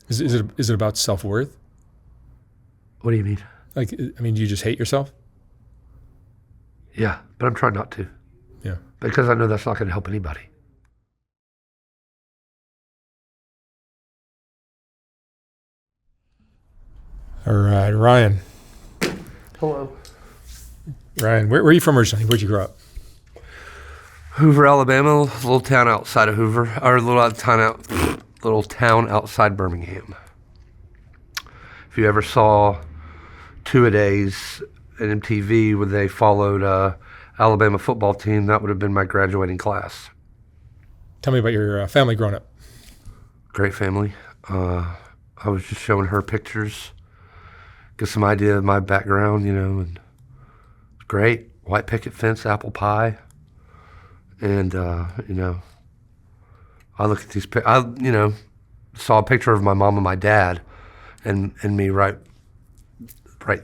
Is it about self-worth? What do you mean? Like, I mean, do you just hate yourself? Yeah, but I'm trying not to. Yeah. Because I know that's not going to help anybody. All right, Ryan. Hello. Ryan, where are you from originally? Where'd you grow up? Hoover, Alabama, a little town outside of Hoover, or little town outside Birmingham. If you ever saw Two-A-Days at MTV where they followed Alabama football team, that would have been my graduating class. Tell me about your family growing up. Great family. I was just showing her pictures, get some idea of my background, and great. White picket fence, apple pie. And, I look at these saw a picture of my mom and my dad and me right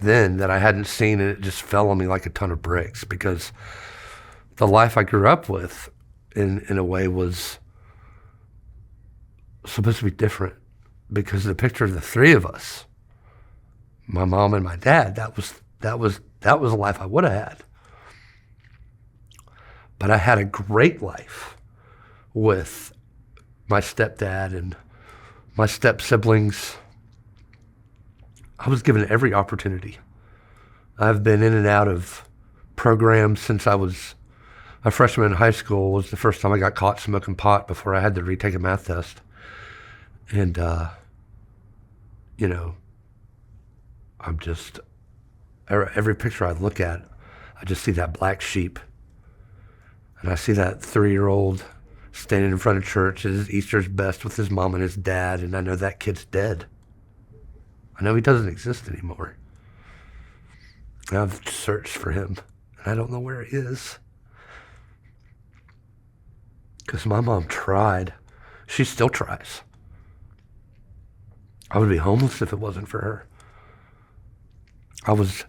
then that I hadn't seen, and it just fell on me like a ton of bricks because the life I grew up with in a way was supposed to be different because the picture of the three of us, my mom and my dad, that was a life I would have had. But I had a great life with my stepdad and my step siblings. I was given every opportunity. I've been in and out of programs since I was a freshman in high school. Was the first time I got caught smoking pot before I had to retake a math test. And, I'm just, every picture I look at, I just see that black sheep. And I see that 3-year-old standing in front of church at his Easter's best with his mom and his dad, and I know that kid's dead. I know he doesn't exist anymore. And I've searched for him, and I don't know where he is. Because my mom tried. She still tries. I would be homeless if it wasn't for her. I was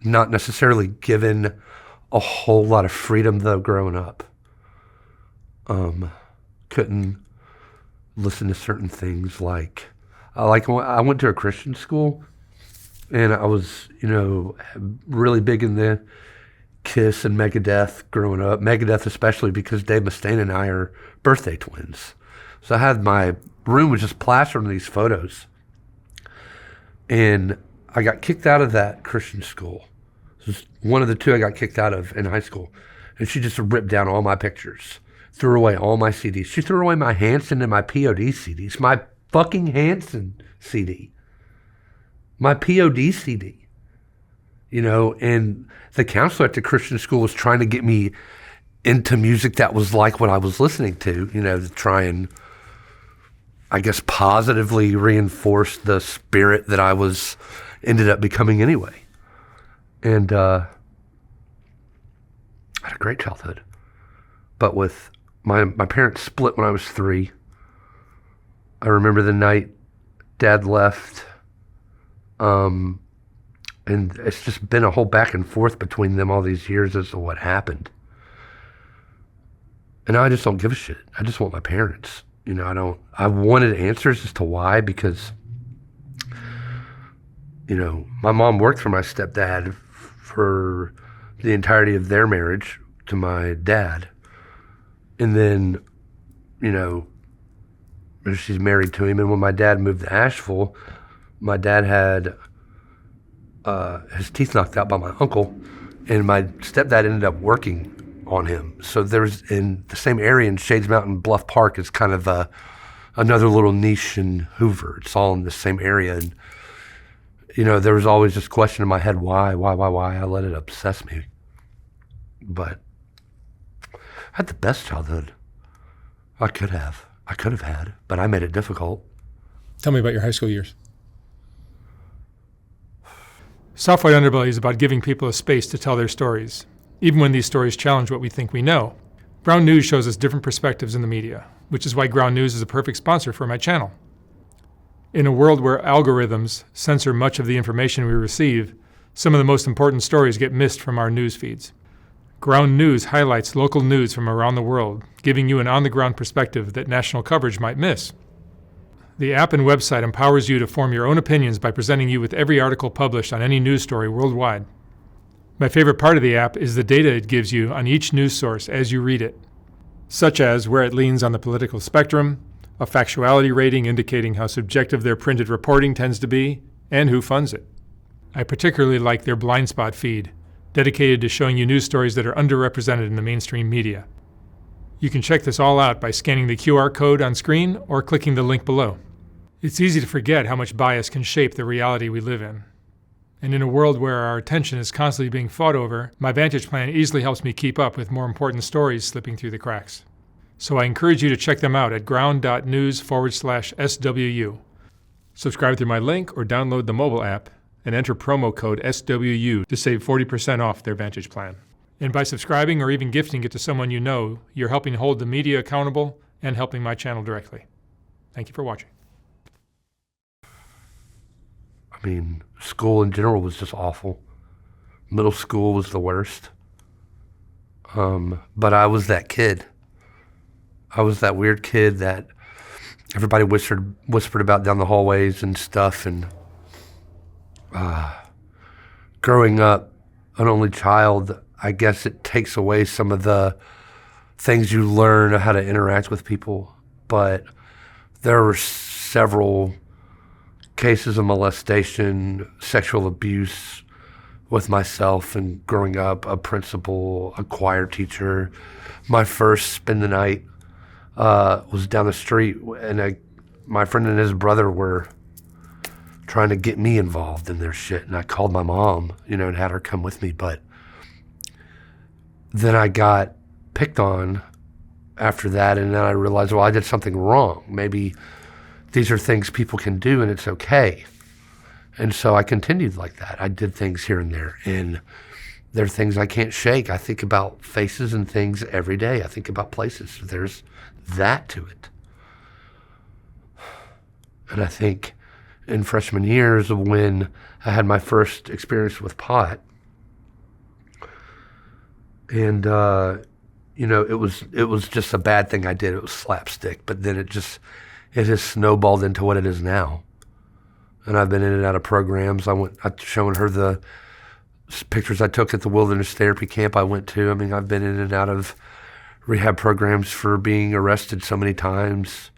not necessarily given a whole lot of freedom though growing up. Couldn't listen to certain things like I went to a Christian school and I was, really big in the Kiss and Megadeth growing up. Megadeth especially because Dave Mustaine and I are birthday twins. So I had my room was just plastered with these photos. And I got kicked out of that Christian school. This was one of the two I got kicked out of in high school. And she just ripped down all my pictures, threw away all my CDs. She threw away my Hanson and my POD CDs, my fucking Hanson CD, my POD CD, and the counselor at the Christian school was trying to get me into music that was like what I was listening to, to try and, I guess, positively reinforce the spirit that I ended up becoming anyway. And I had a great childhood. But with my parents split when I was 3. I remember the night Dad left. And it's just been a whole back and forth between them all these years as to what happened. And now I just don't give a shit. I just want my parents. I wanted answers as to why, because, my mom worked for my stepdad for the entirety of their marriage to my dad. And then, she's married to him. And when my dad moved to Asheville, my dad had his teeth knocked out by my uncle, and my stepdad ended up working on him. So there's in the same area in Shades Mountain Bluff Park is kind of another little niche in Hoover. It's all in the same area. And, there was always this question in my head, why? I let it obsess me. But I had the best childhood I could have had, but I made it difficult. Tell me about your high school years. Soft White Underbelly is about giving people a space to tell their stories, even when these stories challenge what we think we know. Ground News shows us different perspectives in the media, which is why Ground News is a perfect sponsor for my channel. In a world where algorithms censor much of the information we receive, some of the most important stories get missed from our news feeds. Ground News highlights local news from around the world, giving you an on-the-ground perspective that national coverage might miss. The app and website empowers you to form your own opinions by presenting you with every article published on any news story worldwide. My favorite part of the app is the data it gives you on each news source as you read it, such as where it leans on the political spectrum, a factuality rating indicating how subjective their printed reporting tends to be, and who funds it. I particularly like their blind spot feed, dedicated to showing you news stories that are underrepresented in the mainstream media. You can check this all out by scanning the QR code on screen or clicking the link below. It's easy to forget how much bias can shape the reality we live in. And in a world where our attention is constantly being fought over, my Vantage Plan easily helps me keep up with more important stories slipping through the cracks. So I encourage you to check them out at ground.news/SWU. Subscribe through my link or download the mobile app and enter promo code SWU to save 40% off their Vantage Plan. And by subscribing or even gifting it to someone you know, you're helping hold the media accountable and helping my channel directly. Thank you for watching. I mean, school in general was just awful. Middle school was the worst. But I was that kid. I was that weird kid that everybody whispered about down the hallways and stuff. And growing up, an only child, I guess it takes away some of the things you learn how to interact with people. But there were several cases of molestation, sexual abuse with myself and growing up, a principal, a choir teacher. My first spend the night was down the street, and my friend and his brother were trying to get me involved in their shit, and I called my mom, and had her come with me, but then I got picked on after that, and then I realized, well, I did something wrong. Maybe these are things people can do and it's okay. And so I continued like that. I did things here and there, and there are things I can't shake. I think about faces and things every day. I think about places. There's that to it. And I think in freshman years when I had my first experience with pot, and it was just a bad thing I did. It was slapstick, but then it has snowballed into what it is now. And I've been in and out of programs. I showing her the pictures I took at the wilderness therapy camp I went to. I mean, I've been in and out of rehab programs for being arrested so many times.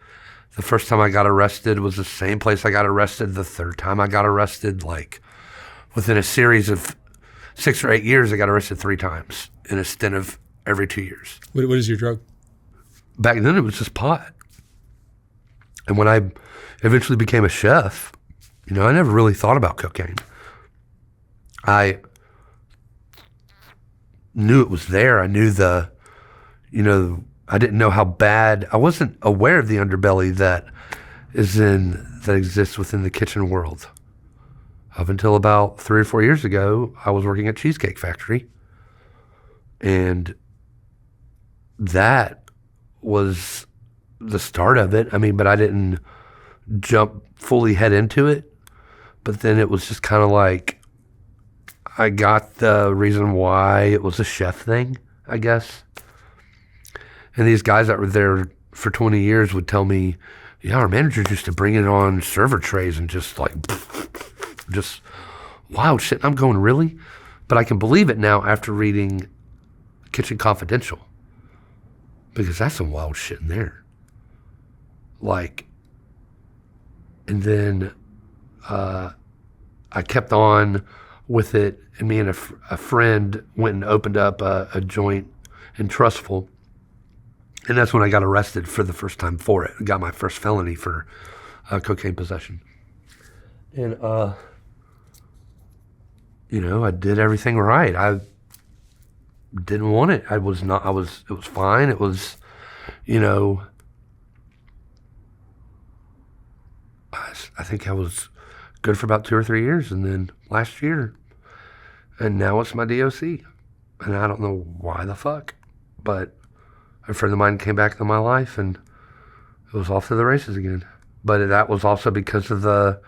The first time I got arrested was the same place I got arrested. The third time I got arrested, like within a series of 6 or 8 years, I got arrested 3 times in a stint of every 2 years. What is your drug? Back then it was just pot. And when I eventually became a chef, I never really thought about cocaine. I knew it was there. I knew I didn't know how bad. I wasn't aware of the underbelly that exists within the kitchen world. Up until about 3 or 4 years ago, I was working at Cheesecake Factory, and that was the start of it. I mean, but I didn't jump fully head into it. But then it was just kind of like, I got the reason why it was a chef thing, I guess. And these guys that were there for 20 years would tell me, yeah, our managers used to bring it on server trays and just wild shit. I'm going, really? But I can believe it now after reading Kitchen Confidential, because that's some wild shit in there. And then I kept on with it, and me and a friend went and opened up a joint in Trustful, and that's when I got arrested for the first time for it. I got my first felony for cocaine possession. And, I did everything right. I didn't want it. It was fine. It was, I think I was good for about 2 or 3 years, and then last year, and now it's my DOC, and I don't know why the fuck, but a friend of mine came back into my life, and it was off to the races again. But that was also because of the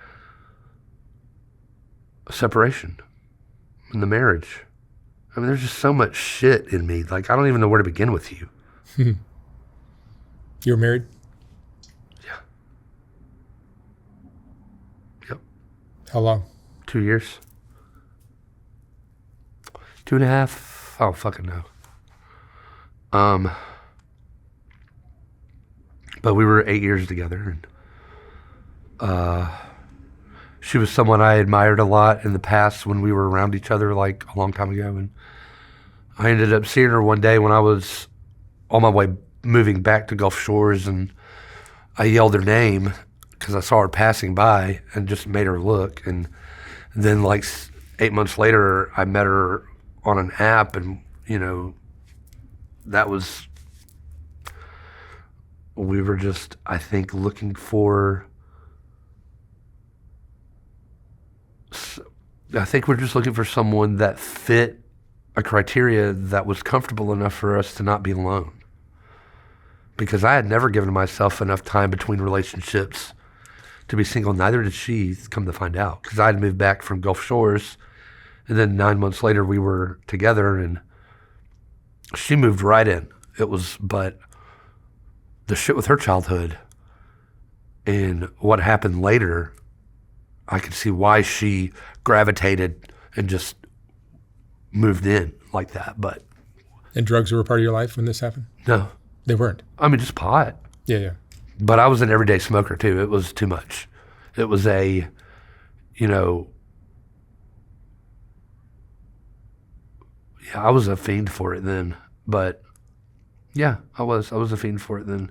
separation and the marriage. I mean, there's just so much shit in me. I don't even know where to begin with you. You were married? Yeah. How long? 2 years. 2.5. I don't fucking know. But we were 8 years together, and she was someone I admired a lot in the past when we were around each other, like a long time ago. And I ended up seeing her one day when I was on my way moving back to Gulf Shores, and I yelled her name because I saw her passing by and just made her look. And then like 8 months later, I met her on an app, and we were just, I think, looking for, we're just looking for someone that fit a criteria that was comfortable enough for us to not be alone. Because I had never given myself enough time between relationships to be single. Neither did she, come to find out. Because I had moved back from Gulf Shores, and then 9 months later we were together, and she moved right in. But the shit with her childhood and what happened later, I could see why she gravitated and just moved in like that. But And drugs were a part of your life when this happened? no, They weren't. I mean, just pot. Yeah. But I was an everyday smoker too. It was too much. It was I was a fiend for it then. But yeah, I was a fiend for it then.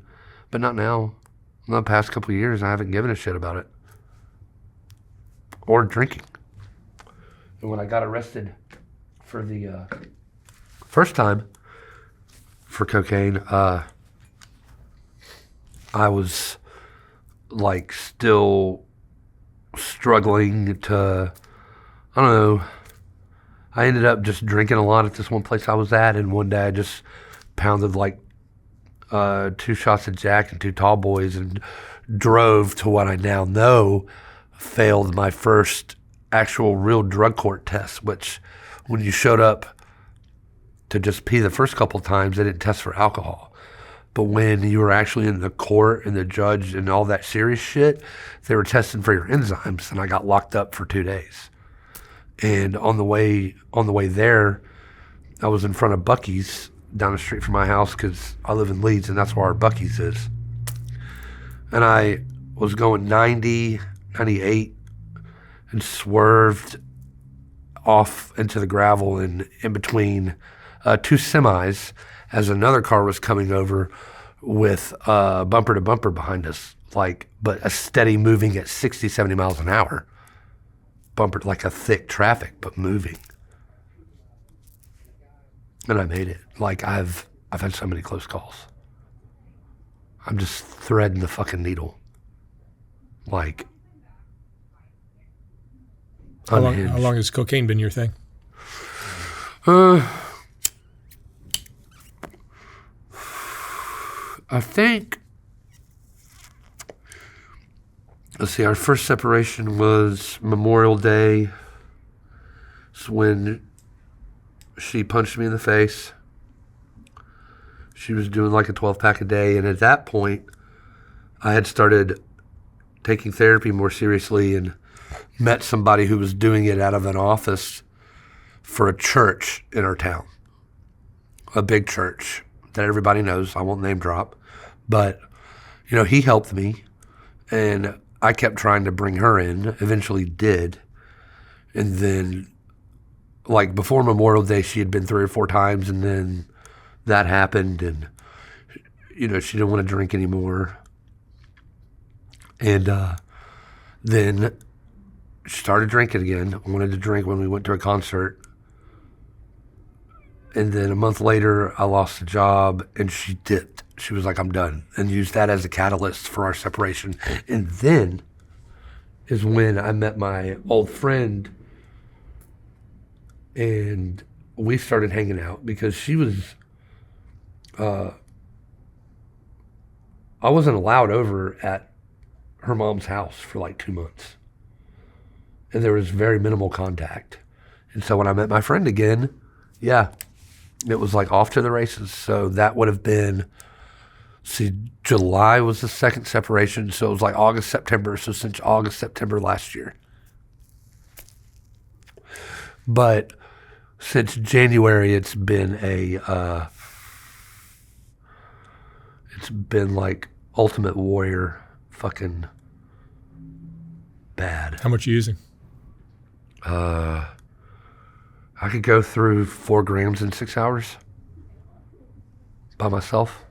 But not now. In the past couple of years, I haven't given a shit about it. Or drinking. And when I got arrested for the first time for cocaine, I was like still struggling to, I don't know. I ended up just drinking a lot at this one place I was at, and one day I just pounded like 2 shots of Jack and 2 tall boys and drove to what I now know failed my first actual real drug court test, which when you showed up to just pee the first couple times, they didn't test for alcohol. But when you were actually in the court and the judge and all that serious shit, they were testing for your enzymes, and I got locked up for 2 days. And on the way there, I was in front of Buc-ee's down the street from my house because I live in Leeds, and that's where our Buc-ee's is. And I was going 90, 98, and swerved off into the gravel and in between 2 semis as another car was coming over with bumper to bumper behind us, but a steady moving at 60, 70 miles an hour. Bumper, like a thick traffic, but moving. And I made it. I've had so many close calls. I'm just threading the fucking needle. How long has cocaine been your thing? I think, let's see, our first separation was Memorial Day. It's when she punched me in the face. She was doing like a 12-pack a day, and at that point, I had started taking therapy more seriously and met somebody who was doing it out of an office for a church in our town. A big church that everybody knows. I won't name drop. But, he helped me, and I kept trying to bring her in, eventually did. And then, before Memorial Day, she had been 3 or 4 times, and then that happened, and, she didn't want to drink anymore. And then she started drinking again. Wanted to drink when we went to a concert. And then a month later, I lost the job, and she dipped. She was like, I'm done, and used that as a catalyst for our separation. And then is when I met my old friend, and we started hanging out because she was, I wasn't allowed over at her mom's house for 2 months. And there was very minimal contact. And so when I met my friend again, yeah, it was off to the races. So that would have been, July was the second separation. So it was August, September. So since August, September last year. But since January, it's been like Ultimate Warrior fucking bad. How much are you using? I could go through 4 grams in 6 hours by myself.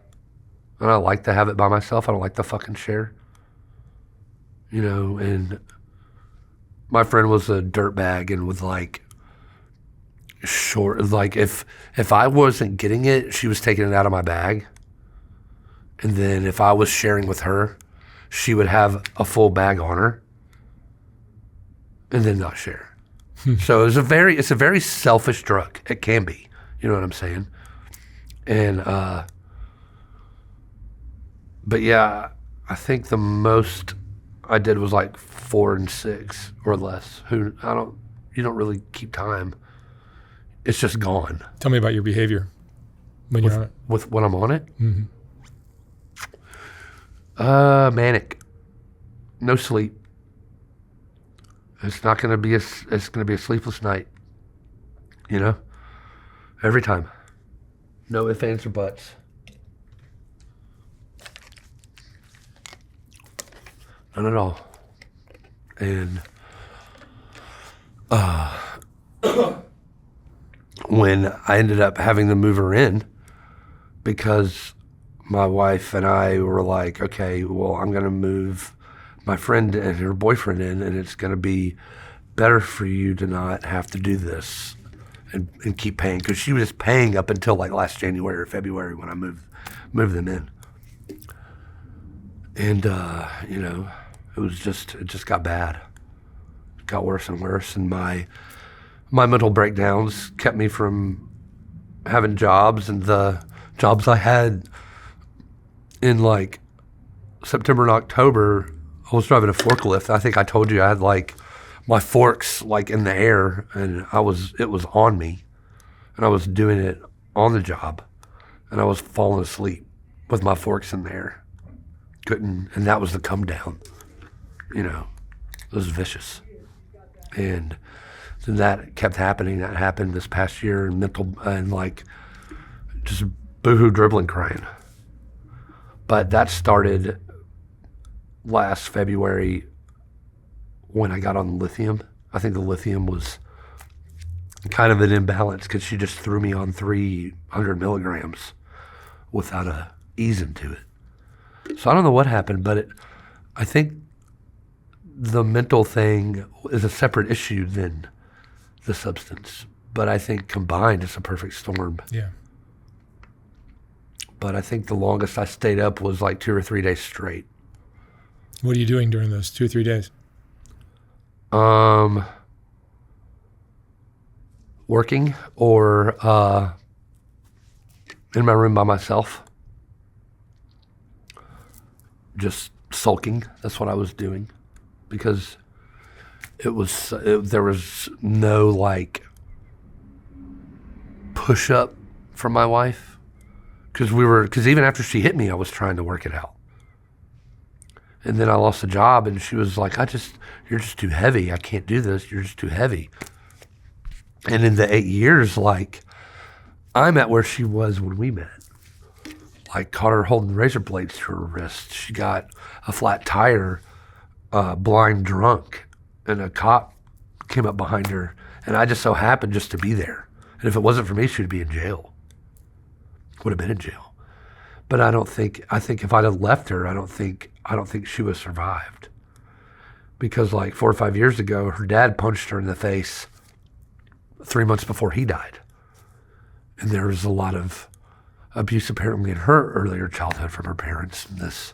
And I like to have it by myself. I don't like to fucking share. You know, and my friend was a dirtbag and was like, like if I wasn't getting it, she was taking it out of my bag. And then if I was sharing with her, she would have a full bag on her and then not share. So it's a very selfish drug. It can be. You know what I'm saying? And but yeah, I think the most I did was like 4 and 6 or less. You don't really keep time. It's just gone. Tell me about your behavior when you're on it. With when I'm on it? Mm-hmm. Manic. No sleep. It's gonna be a sleepless night. You know? Every time. No ifs, ands, or buts. None at all. And when I ended up having to move her in, because my wife and I were like, okay, well, I'm going to move my friend and her boyfriend in, and it's going to be better for you to not have to do this and keep paying, because she was paying up until like last January or February when I moved them in. And, you know, it just got bad. It got worse and worse, and my mental breakdowns kept me from having jobs, and the jobs I had in like September and October, I was driving a forklift. I think I told you I had like my forks like in the air, and it was on me, and I was doing it on the job, and I was falling asleep with my forks in the air. And that was the come down. You know, it was vicious. And then that kept happening. That happened this past year, and like just boohoo dribbling crying. But that started last February when I got on Lithium. I think the Lithium was kind of an imbalance because she just threw me on 300 milligrams without a ease into it. So I don't know what happened, but I think the mental thing is a separate issue than the substance. But I think combined, it's a perfect storm. Yeah. But I think the longest I stayed up was like 2 or 3 days straight. What are you doing during those 2 or 3 days? Working or in my room by myself. Just sulking. That's what I was doing, because there was no push up from my wife, because even after she hit me, I was trying to work it out. And then I lost the job, and she was like, you're just too heavy. I can't do this. You're just too heavy. And in the 8 years, I'm at where she was when we met. Caught her holding razor blades to her wrist. She got a flat tire, blind drunk, and a cop came up behind her, and I just so happened just to be there. And if it wasn't for me, she would be in jail. Would have been in jail. But I think if I'd have left her, I don't think she would have survived. Because 4 or 5 years ago, her dad punched her in the face 3 months before he died. And there was a lot of abuse apparently in her earlier childhood from her parents and this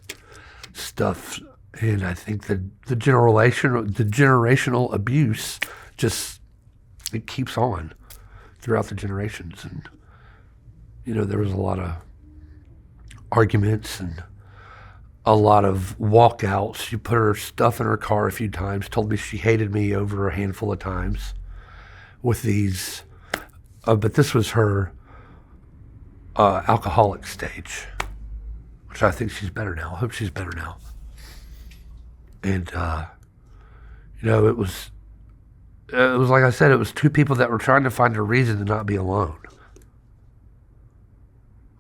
stuff. And I think the generational abuse it keeps on throughout the generations. And, there was a lot of arguments and a lot of walkouts. She put her stuff in her car a few times, told me she hated me over a handful of times with these, but this was her alcoholic stage, which I think she's better now. I hope she's better now. And, it was like I said, it was two people that were trying to find a reason to not be alone.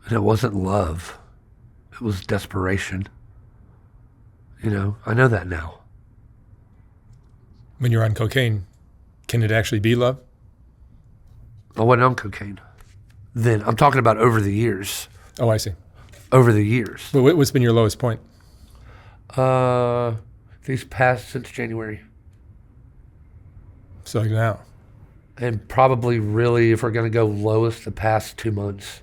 And it wasn't love. It was desperation. You know, I know that now. When you're on cocaine, can it actually be love? I wasn't on cocaine then. I'm talking about over the years. Oh, I see. Over the years. Well, what's been your lowest point? These past since January. So now. And probably really, if we're going to go lowest, the past 2 months.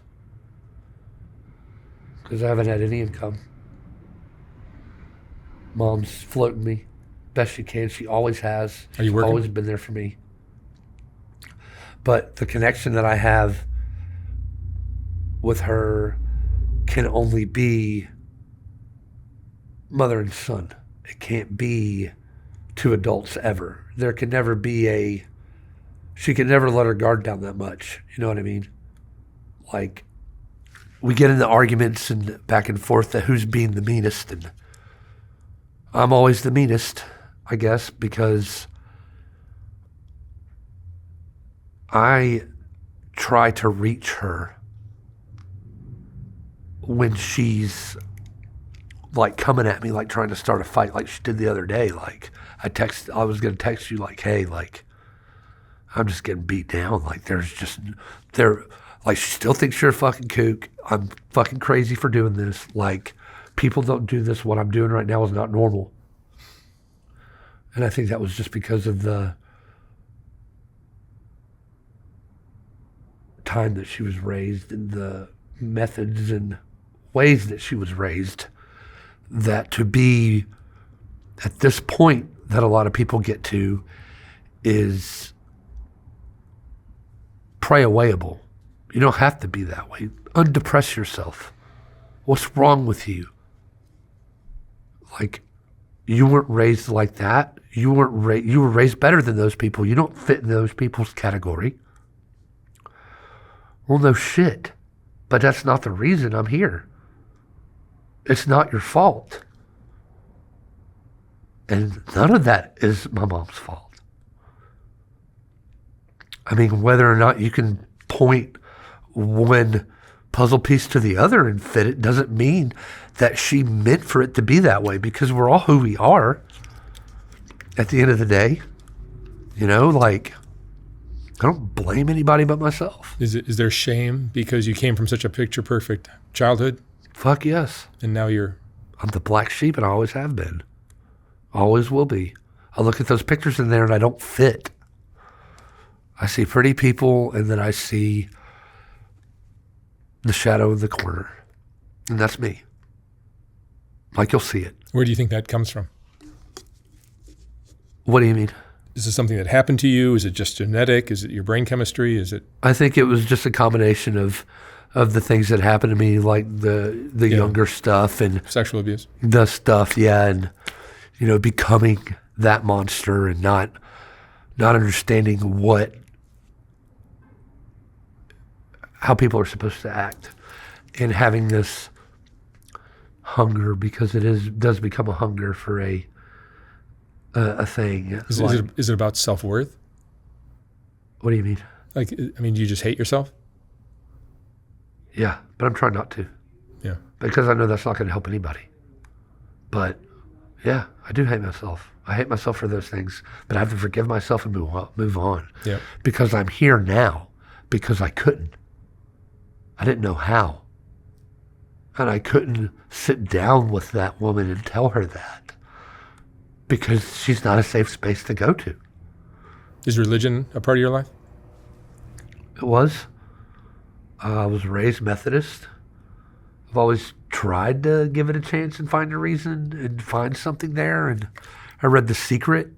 Because I haven't had any income. Mom's floating me best she can. She always has. Are you She's working? always been there for me. But the connection that I have with her can only be mother and son. It can't be two adults ever. There can never be she can never let her guard down that much. You know what I mean? Like, we get into arguments and back and forth that who's being the meanest, and I'm always the meanest, I guess, because I try to reach her when she's like coming at me, like trying to start a fight, like she did the other day. Like I was gonna text you like, hey, like I'm just getting beat down. Like like she still thinks you're a fucking kook. I'm fucking crazy for doing this. Like, people don't do this. What I'm doing right now is not normal. And I think that was just because of the time that she was raised and the methods and ways that she was raised, that to be at this point that a lot of people get to is pray-awayable. You don't have to be that way. Undepress yourself. What's wrong with you? Like, you weren't raised like that. You were raised better than those people. You don't fit in those people's category. Well, no shit. But that's not the reason I'm here. It's not your fault. And none of that is my mom's fault. I mean, whether or not you can point one puzzle piece to the other and fit it doesn't mean that she meant for it to be that way, because we're all who we are at the end of the day. You know, like, I don't blame anybody but myself. Is there shame because you came from such a picture-perfect childhood? Fuck yes. And now I'm the black sheep, and I always have been. Always will be. I look at those pictures in there and I don't fit. I see pretty people, and then I see the shadow in the corner. And that's me. Like, you'll see it. Where do you think that comes from? What do you mean? Is this something that happened to you? Is it just genetic? Is it your brain chemistry? Is it? I think it was just a combination of the things that happened to me, like the younger stuff and Sexual abuse. the stuff, yeah, and you know, becoming that monster and not understanding how people are supposed to act, and having this hunger, because it does become a hunger for a thing. Is it about self-worth? What do you mean? Like, I mean, do you just hate yourself? Yeah, but I'm trying not to. Yeah. Because I know that's not going to help anybody. But yeah, I do hate myself. I hate myself for those things, but I have to forgive myself and move on. Yeah. Because I'm here now because I couldn't. I didn't know how. And I couldn't sit down with that woman and tell her that, because she's not a safe space to go to. Is religion a part of your life? It was. I was raised Methodist. I've always tried to give it a chance and find a reason and find something there. And I read The Secret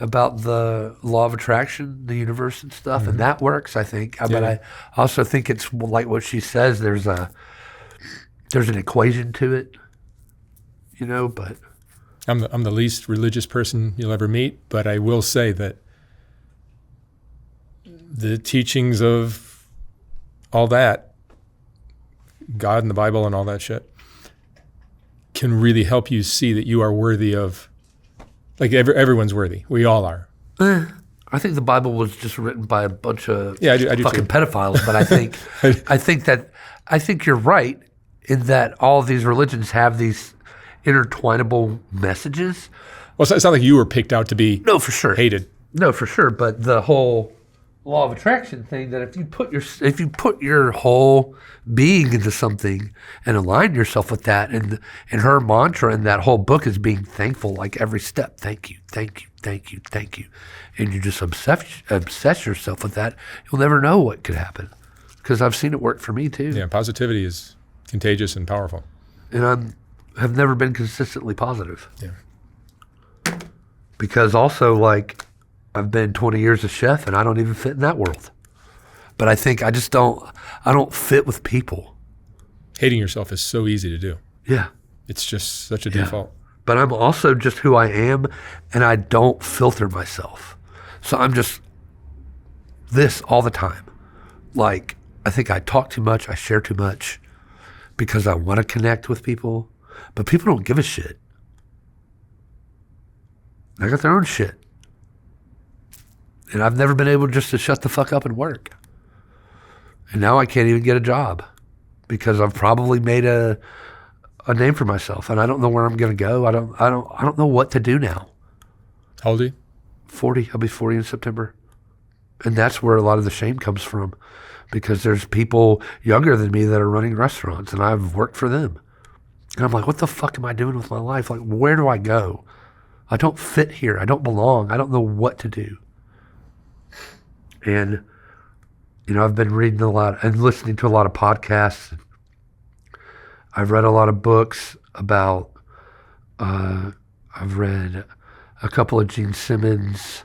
about the law of attraction, the universe and stuff, and that works, I think. But I also think it's like what she says. There's an equation to it, you know. But I'm the least religious person you'll ever meet, but I will say that the teachings of all that, God and the Bible and all that shit, can really help you see that you are worthy of, like, everyone's worthy. We all are. I think the Bible was just written by a bunch of I do fucking too. pedophiles. But I think you're right in that all of these religions have these intertwinable messages. Well, it's not like you were picked out to be No, for sure. hated. No, for sure. But the whole law of attraction thing, that if you put your whole being into something and align yourself with that, and her mantra in that whole book is being thankful, like every step. Thank you, thank you, thank you, thank you. And you just obsess yourself with that, you'll never know what could happen. Because I've seen it work for me too. Yeah, positivity is contagious and powerful. And have never been consistently positive. Yeah. Because also, like, I've been 20 years a chef and I don't even fit in that world. But I think I don't fit with people. Hating yourself is so easy to do. Yeah. It's just such a default. But I'm also just who I am, and I don't filter myself. So I'm just this all the time. Like, I think I talk too much, I share too much because I want to connect with people, but people don't give a shit. They got their own shit. And I've never been able just to shut the fuck up and work. And now I can't even get a job because I've probably made a name for myself, and I don't know where I'm going to go. I don't know what to do now. How old are you? 40. I'll be 40 in September. And that's where a lot of the shame comes from, because there's people younger than me that are running restaurants, and I've worked for them. And I'm like, what the fuck am I doing with my life? Like, where do I go? I don't fit here. I don't belong. I don't know what to do. And, you know, I've been reading a lot and listening to a lot of podcasts. I've read a lot of books about, I've read a couple of Gene Simmons,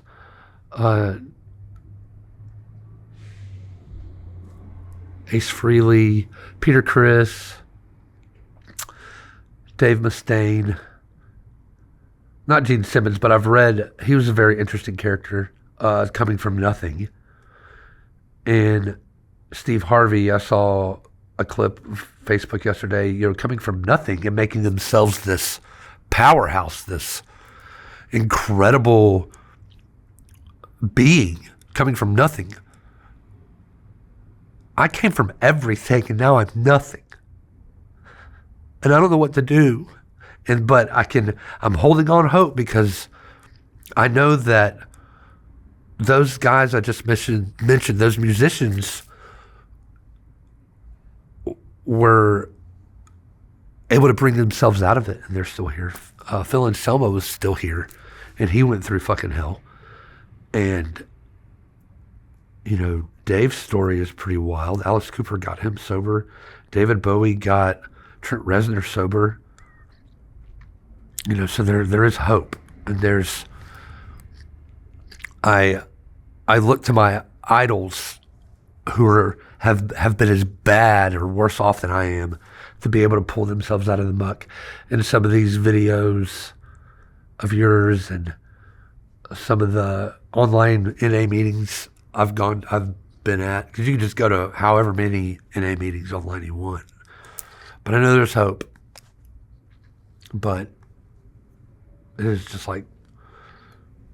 Ace Frehley, Peter Criss, Dave Mustaine. Not Gene Simmons, but I've read, he was a very interesting character, coming from nothing. And Steve Harvey, I saw a clip of Facebook yesterday, you know, coming from nothing and making themselves this powerhouse, this incredible being coming from nothing. I came from everything and now I'm nothing. And I don't know what to do. But I'm holding on hope because I know that those guys I just mentioned, those musicians were able to bring themselves out of it, and they're still here. Phil Anselmo was still here, and he went through fucking hell. And, you know, Dave's story is pretty wild. Alice Cooper got him sober. David Bowie got Trent Reznor sober. You know, so there is hope, and there's. I look to my idols, who have been as bad or worse off than I am, to be able to pull themselves out of the muck. In some of these videos of yours and some of the online NA meetings I've been at, because you can just go to however many NA meetings online you want. But I know there's hope. But it is just like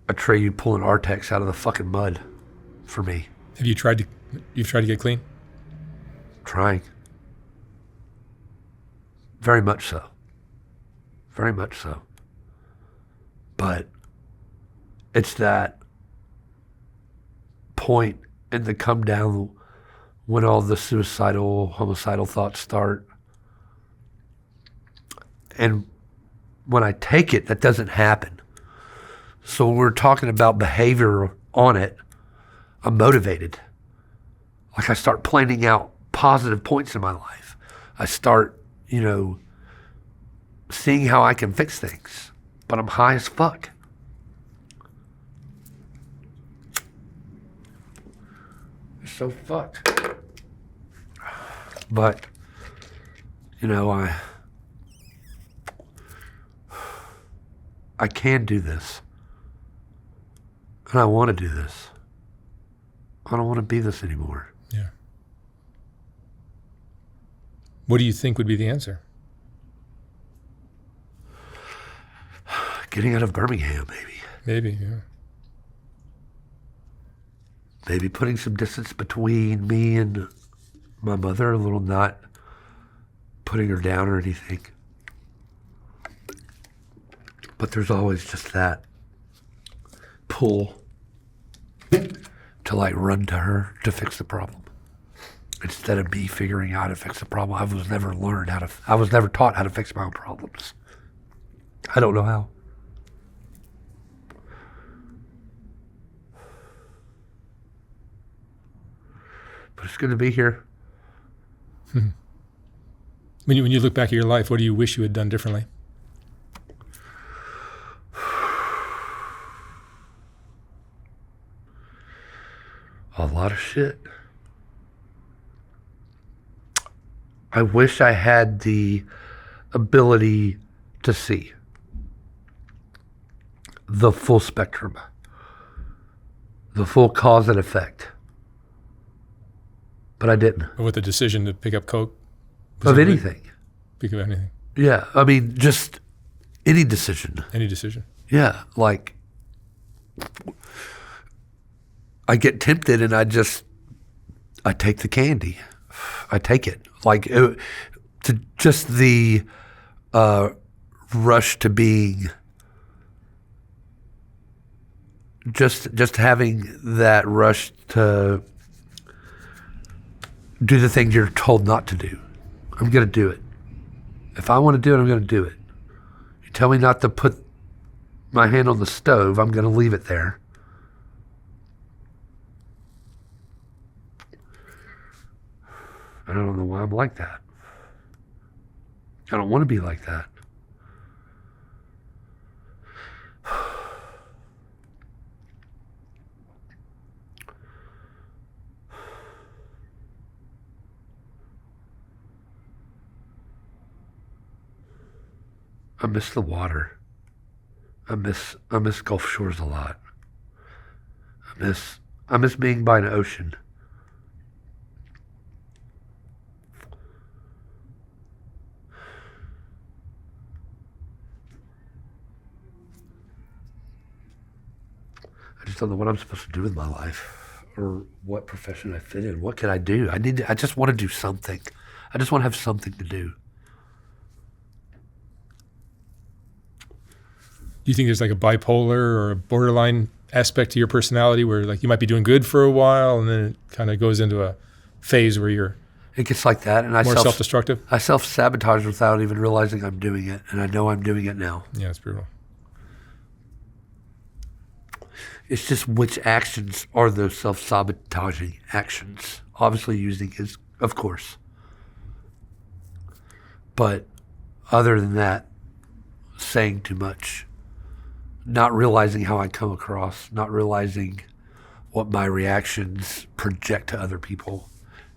a Atreyu pulling Artex out of the fucking mud for me. You've tried to get clean? Trying. Very much so. Very much so. But it's that point in the come down when all the suicidal, homicidal thoughts start. And when I take it, that doesn't happen. So when we're talking about behavior on it, I'm motivated. Like, I start planning out positive points in my life. I start, you know, seeing how I can fix things. But I'm high as fuck. It's so fucked. But, you know, I can do this. And I want to do this. I don't want to be this anymore. Yeah. What do you think would be the answer? Getting out of Birmingham, maybe. Maybe, yeah. maybe putting some distance between me and my mother, a little, not putting her down or anything. But there's always just that pull to like run to her to fix the problem. Instead of me figuring out how to fix the problem, I was never taught how to fix my own problems. I don't know how. But it's good to be here. When you look back at your life, what do you wish you had done differently? A lot of shit. I wish I had the ability to see the full spectrum, the full cause and effect. But I didn't. Or with the decision to pick up coke? Of anything. Pick up anything. Yeah, I mean, just any decision. Any decision. Yeah, like I get tempted and I take the candy. I take it. Like to just the rush to being, just having that rush to do the things you're told not to do. I'm going to do it. If I want to do it, I'm going to do it. You tell me not to put my hand on the stove, I'm going to leave it there. I don't know why I'm like that. I don't want to be like that. I miss the water. I miss Gulf Shores a lot. I miss being by an ocean. I just don't know what I'm supposed to do with my life or what profession I fit in. What can I do? I just want to do something. I just want to have something to do. Do you think there's like a bipolar or a borderline aspect to your personality where like you might be doing good for a while and then it kind of goes into a phase where you're It gets like that, and more self-destructive? I self-sabotage without even realizing I'm doing it, and I know I'm doing it now. Yeah, it's brutal. It's just which actions are those self-sabotaging actions. Obviously using is, of course. But other than that, saying too much, not realizing how I come across, not realizing what my reactions project to other people,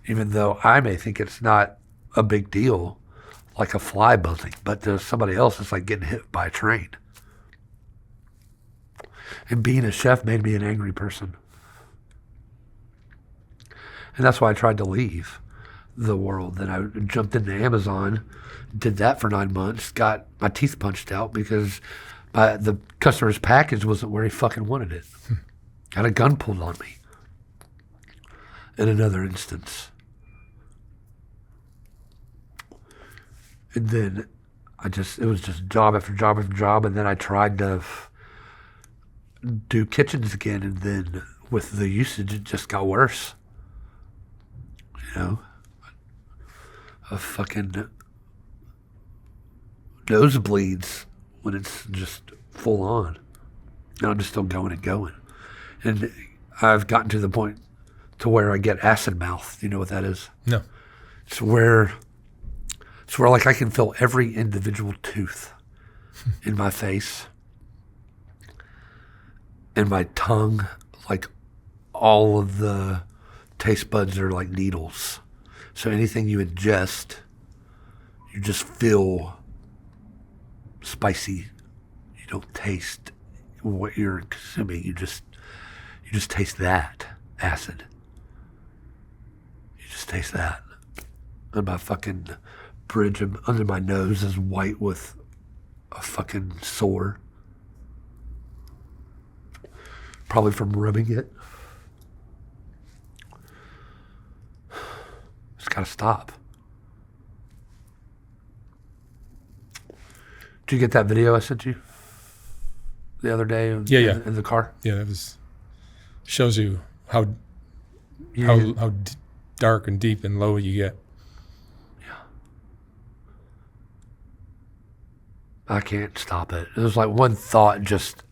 even though I may think it's not a big deal, like a fly buzzing, but to somebody else it's like getting hit by a train. And being a chef made me an angry person. And that's why I tried to leave the world. Then I jumped into Amazon, did that for 9 months, got my teeth punched out because the customer's package wasn't where he fucking wanted it. Had a gun pulled on me. In another instance. And then it was just job after job after job, and then I tried to do kitchens again, and then with the usage it just got worse. You know, a fucking nosebleeds when it's just full on, and I'm just still going and going, and I've gotten to the point to where I get acid mouth. You know what that is? No. It's where like I can feel every individual tooth in my face. And my tongue, like all of the taste buds are like needles. So anything you ingest, you just feel spicy. You don't taste what you're consuming. You just taste that acid. You just taste that. And my fucking bridge under my nose is white with a fucking sore. Probably from rubbing it. gotta stop. Did you get that video I sent you the other day in the car? Yeah, it shows you how dark and deep and low you get. Yeah. I can't stop it. It was like one thought just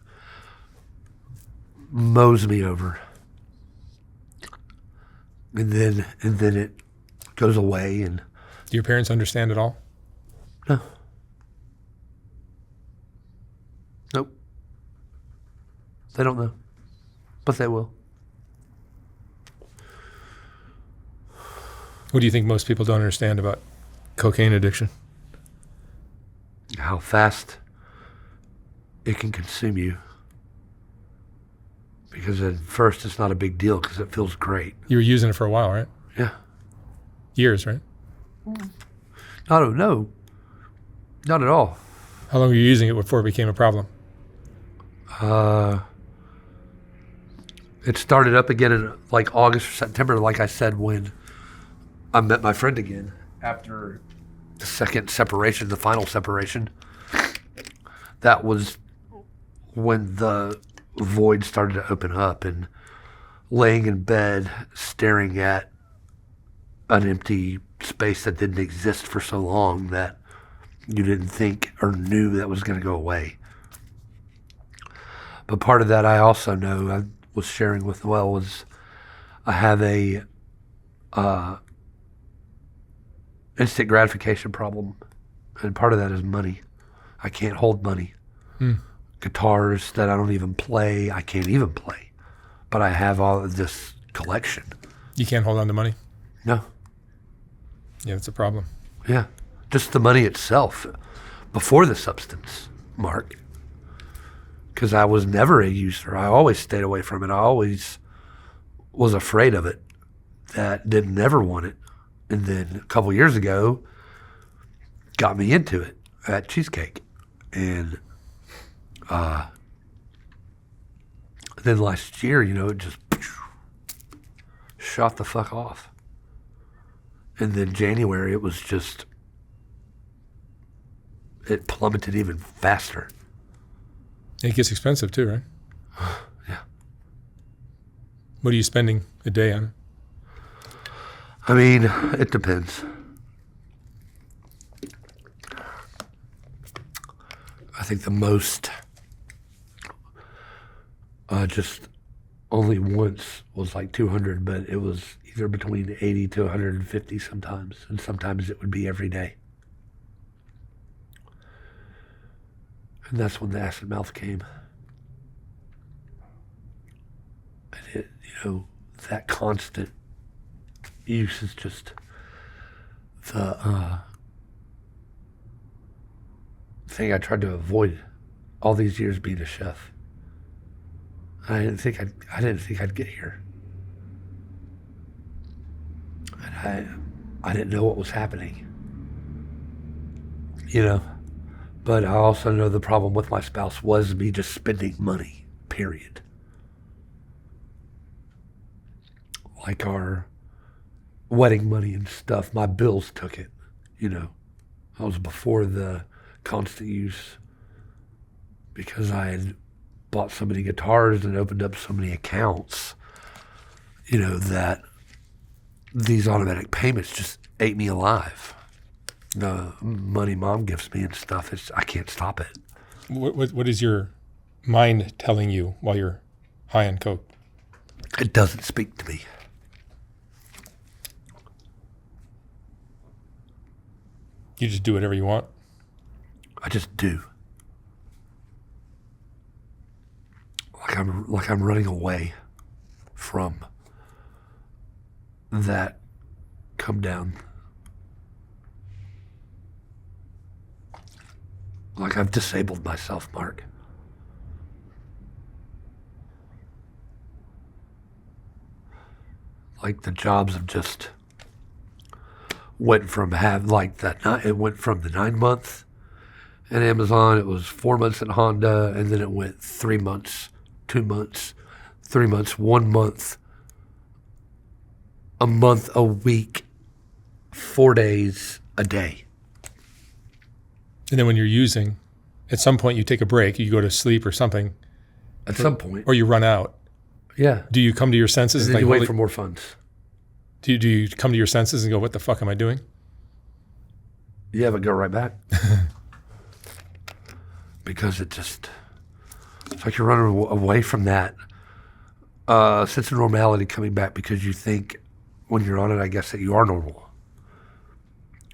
mows me over. And then it goes away. And do your parents understand at all? No. Nope. They don't know. But they will. What do you think most people don't understand about cocaine addiction? How fast it can consume you. Because at first it's not a big deal because it feels great. You were using it for a while, right? Yeah. Years, right? No. Not at all. How long were you using it before it became a problem? It started up again in like August or September, like I said, when I met my friend again after the second separation, the final separation. That was when the void started to open up, and laying in bed staring at an empty space that didn't exist for so long that you didn't think or knew that was going to go away. But part of that I also know, I was sharing with Noel, was I have a instant gratification problem, and part of that is money. I can't hold money. Guitars that I don't even play, I can't even play. But I have all of this collection. You can't hold on to money? No. Yeah, that's a problem. Yeah. Just the money itself before the substance, Mark. Because I was never a user. I always stayed away from it. I always was afraid of it. That didn't ever want it. And then a couple years ago, got me into it at Cheesecake. And then last year, it just shot the fuck off. And then January, it was just, it plummeted even faster. It gets expensive too, right? Yeah. What are you spending a day on? I mean, it depends. I think the most, just only once was like 200, but it was either between 80 to 150 sometimes, and sometimes it would be every day. And that's when the acid mouth came. And it, that constant use is just the thing I tried to avoid all these years being a chef. I didn't think I'd get here. And I didn't know what was happening. But I also know the problem with my spouse was me just spending money, period. Like our wedding money and stuff, my bills took it, That was before the constant use, because I had bought so many guitars and opened up so many accounts, that these automatic payments just ate me alive. The money mom gives me and stuff, I can't stop it. What is your mind telling you while you're high on coke? It doesn't speak to me. You just do whatever you want? I just do. Like I'm running away from that come down. Like I've disabled myself, Mark. Like the jobs have just went from it went from the 9 month at Amazon, it was 4 months at Honda, and then it went 3 months, 2 months, 3 months, 1 month, a month, a week, 4 days a day. And then when you're using, at some point you take a break, you go to sleep or something. At some point. Or you run out. Yeah. Do you come to your senses? And then you wait for more funds. Do you come to your senses and go, what the fuck am I doing? Yeah, but go right back. Because it's like you're running away from that sense of normality coming back, because you think when you're on it, I guess, that you are normal.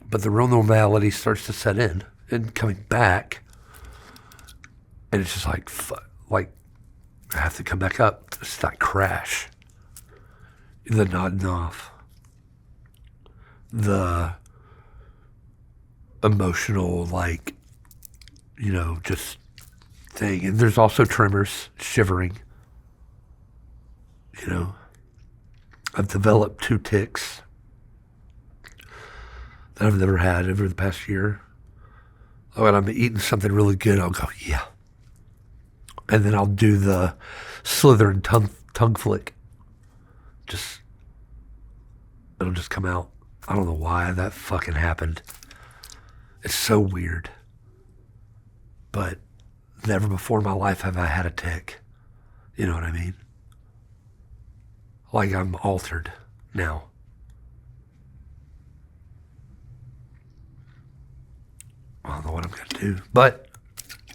But the real normality starts to set in and coming back. And it's just like I have to come back up. It's that crash. The nodding off. The emotional, just thing. And there's also tremors, shivering. I've developed 2 tics that I've never had over the past year. Oh, and I'm eating something really good, I'll go, yeah. And then I'll do the slither and tongue flick. It'll just come out. I don't know why that fucking happened. It's so weird. But never before in my life have I had a tic. You know what I mean? Like I'm altered now. I don't know what I'm going to do. But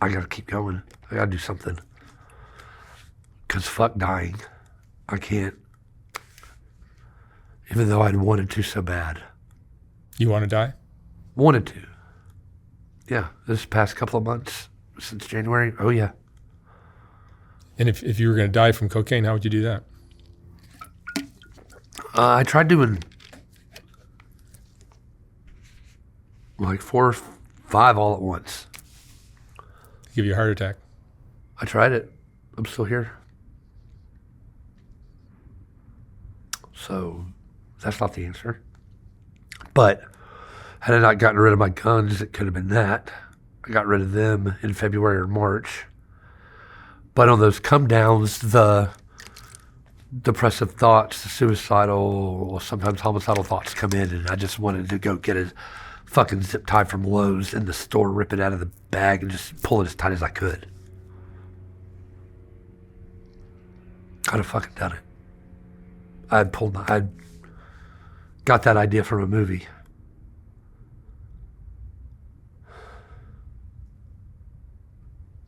I got to keep going. I got to do something. Because fuck dying. I can't. Even though I'd wanted to so bad. You want to die? Wanted to. Yeah. This past couple of months, since January, oh yeah. And if you were going to die from cocaine, how would you do that? I tried doing 4 or 5 all at once. Give you a heart attack. I tried it. I'm still here. So that's not the answer. But had I not gotten rid of my guns, it could have been that. I got rid of them in February or March. But on those come downs, the depressive thoughts, the suicidal, or sometimes homicidal thoughts come in, and I just wanted to go get a fucking zip tie from Lowe's in the store, rip it out of the bag, and just pull it as tight as I could. I'd have fucking done it. I'd got that idea from a movie.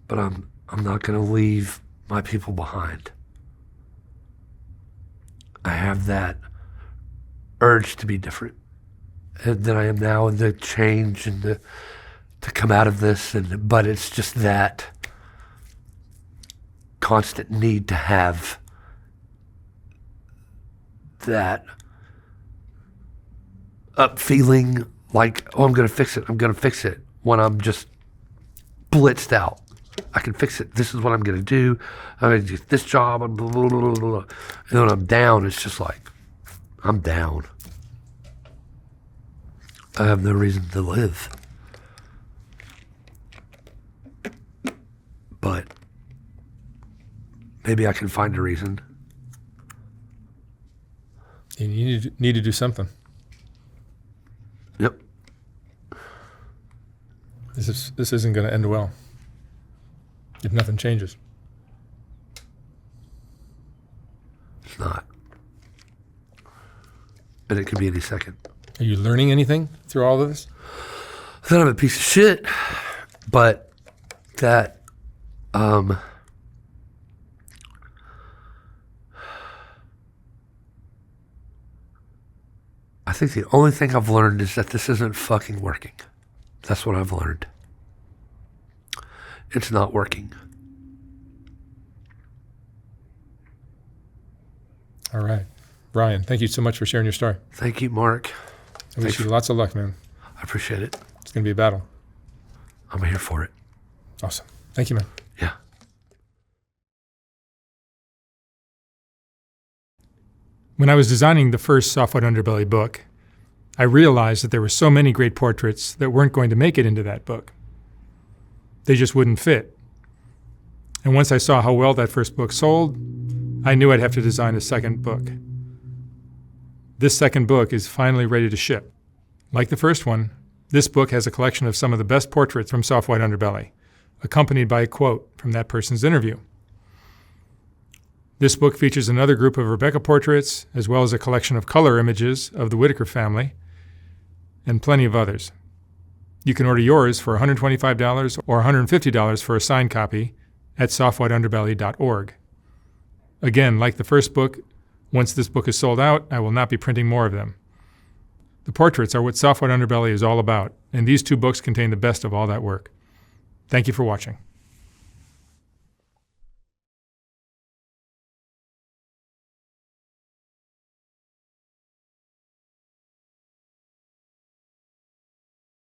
But I'm not going to leave my people behind. I have that urge to be different than I am now, and to change and to come out of this. But it's just that constant need to have that up feeling like, oh, I'm going to fix it, when I'm just blitzed out. I can fix it. This is what I'm going to do. I'm going to do this job. And blah, blah, blah, blah. And when I'm down, it's just like, I'm down. I have no reason to live. But maybe I can find a reason. You need to do something. Yep. This isn't going to end well if nothing changes. It's not. And it could be any second. Are you learning anything through all of this? I thought I'm a piece of shit, but that, I think the only thing I've learned is that this isn't fucking working. That's what I've learned. It's not working. All right. Brian, thank you so much for sharing your story. Thank you, Mark. I wish you lots of luck, man. I appreciate it. It's going to be a battle. I'm here for it. Awesome. Thank you, man. Yeah. When I was designing the first Soft White Underbelly book, I realized that there were so many great portraits that weren't going to make it into that book. They just wouldn't fit. And once I saw how well that first book sold, I knew I'd have to design a second book. This second book is finally ready to ship. Like the first one, this book has a collection of some of the best portraits from Soft White Underbelly, accompanied by a quote from that person's interview. This book features another group of Rebecca portraits, as well as a collection of color images of the Whitaker family, and plenty of others. You can order yours for $125 or $150 for a signed copy at softwhiteunderbelly.org. Again, like the first book, once this book is sold out, I will not be printing more of them. The portraits are what Soft White Underbelly is all about, and these two books contain the best of all that work. Thank you for watching.